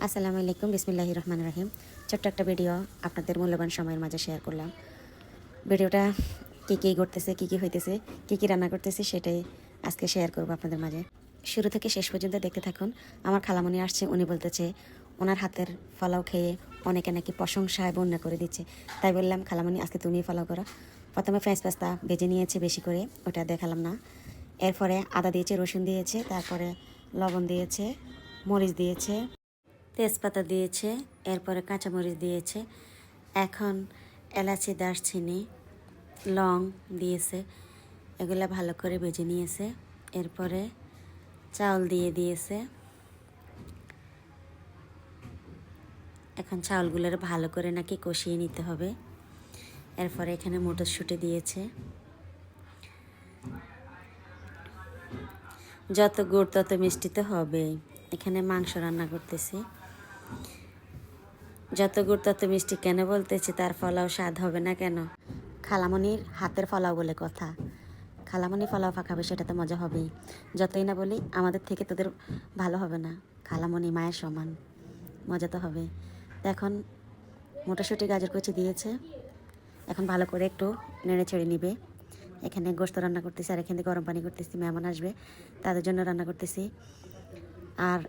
আসসালামু আলাইকুম, বিসমিল্লাহির রহমানির রহিম। ছোট্ট একটা ভিডিও আপনাদের মূল্যবান সময়ের মাঝে শেয়ার করলাম। ভিডিওটা কী ঘটতেছে, কী হইতেছে, কী রান্না করতেছে সেটাই আজকে শেয়ার করব আপনাদের মাঝে। শুরু থেকে শেষ পর্যন্ত দেখতে থাকুন। আমার খালামণি আসছে, উনি বলতেছে ওনার হাতের ফলাও খেয়ে অনেকে নাকি প্রশংসায় বন্যা করে দিচ্ছে। তাই বললাম খালামণি আজকে তুমি ফলাও করো। প্রথমে ফ্রেঞ্চ পাস্তা ভেজে নিয়েছে বেশি করে, ওটা দেখালাম না। এরপরে আদা দিয়েছে, রসুন দিয়েছে, তারপরে লবণ দিয়েছে, মরিচ দিয়েছে, তেজপাতা দিয়েছে, এরপরে কাঁচামরিচ দিয়েছে, এখন এলাচি, দারচিনি, লং দিয়েছে, এগুলো ভালো করে ভেজে নিয়েছে। এরপরে চাউল দিয়ে দিয়েছে। এখন চাউলগুলোর ভালো করে নাকি কষিয়ে নিতে হবে। এরপরে এখানে মটরশুঁটি দিয়েছে। যত গুড় তত মিষ্টি তো হবে। এখানে মাংস রান্না করতেছি। যত গুড় তত মিষ্টি কেন বলতেছি, তার ফলাও স্বাদ হবে না কেন? খালামণির হাতের ফলাও বলে কথা। খালামণি ফলাও পাকাবে, সেটা তো মজা হবেই। যতই না বলি আমাদের থেকে তোদের ভালো হবে না, খালামণি মায়ের সমান, মজা তো হবে। তো এখন মটরশুঁটি, গাজর কুচি দিয়েছে। এখন ভালো করে একটু নেড়ে ছেড়ে নিবে। এখানে গোশত রান্না করতেছি, আর এখানে গরম পানি করতেছি, মেহমান আসবে তাদের জন্য রান্না করতেছি। আর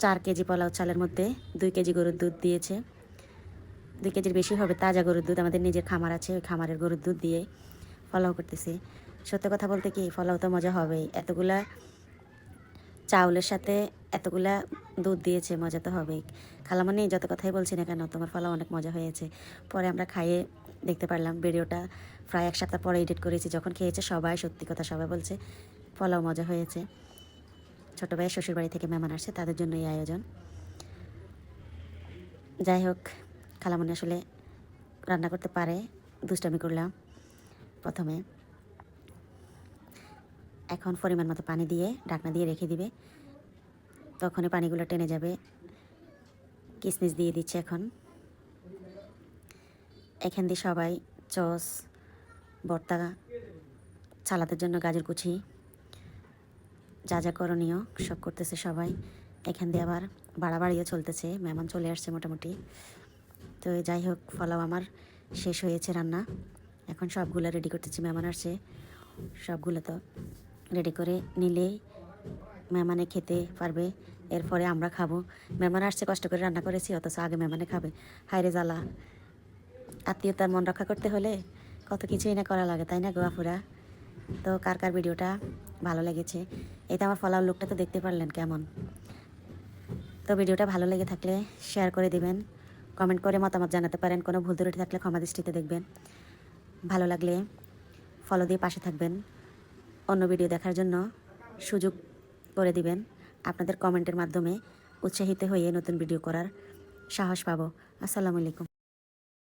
4 কেজি পোলাও চালের মধ্যে 2 কেজি গরুর দুধ দিয়েছে। 2 কেজির বেশি হবে, তাজা গরুর দুধ, আমাদের নিজের খামার আছে, ওই খামারের গরুর দুধ দিয়ে ফলাও করতেছি। সত্য কথা বলতে কি, ফলাও তো মজা হবেই। এতগুলা চাউলের সাথে এতগুলা দুধ দিয়েছে, মজা তো হবেই। খালামণি যত কথাই বলছি না কেন, তোমার ফলাও অনেক মজা হয়েছে। পরে আমরা খাইয়ে দেখতে পারলাম। ভিডিওটা প্রায় 1 সপ্তাহ পরে এডিট করেছি। যখন খেয়েছে সবাই, সত্যি কথা সবাই বলছে ফলাও মজা হয়েছে। ছোটো ভাইয়ের শ্বশুরবাড়ি থেকে মেহমান আসছে, তাদের জন্য এই আয়োজন। যাই হোক, খালামণি আসলে রান্না করতে পারে, দুষ্টামি করলাম প্রথমে। এখন পরিমাণ মতো পানি দিয়ে ঢাকনা দিয়ে রেখে দিবে, তখনই পানিগুলো টেনে যাবে। কিশমিশ দিয়ে দিচ্ছে এখন। এখান দিয়ে সবাই চস, ভর্তা, সালাদের জন্য গাজর কুচি, যা যা করণীয় সব করতেছে সবাই। এখান দিয়ে আবার বাড়াবাড়িও চলতেছে, মেহমান চলে আসছে মোটামুটি। তো যাই হোক, ফলাও আমার শেষ হয়েছে রান্না। এখন সবগুলো রেডি করতেছি, মেহমান আসছে। সবগুলো তো রেডি করে নিলেই মেহমানে খেতে পারবে, এরপরে আমরা খাবো। মেহমান আসছে, কষ্ট করে রান্না করেছি, অথচ আগে মেহমানে খাবে। হায়রে জ্বালা! আত্মীয়তার মন রক্ষা করতে হলে কত কিছুই না করা লাগে, তাই না গো আপুরা? তো কার কার ভিডিওটা ভালো লেগেছে? এটা আমার ফলাও লুকটা তো দেখতে পারলেন কেমন। তো ভিডিওটা ভালো লেগে থাকলে শেয়ার করে দিবেন, কমেন্ট করে মতামত জানাতে পারেন। কোনো ভুল ত্রুটি থাকলে ক্ষমা দৃষ্টিতে দেখবেন। ভালো লাগলে ফলো দিয়ে পাশে থাকবেন। অন্য ভিডিও দেখার জন্য সুযোগ করে দিবেন। আপনাদের কমেন্টের মাধ্যমে উৎসাহিত হয়ে নতুন ভিডিও করার সাহস পাবো। আসসালামু আলাইকুম।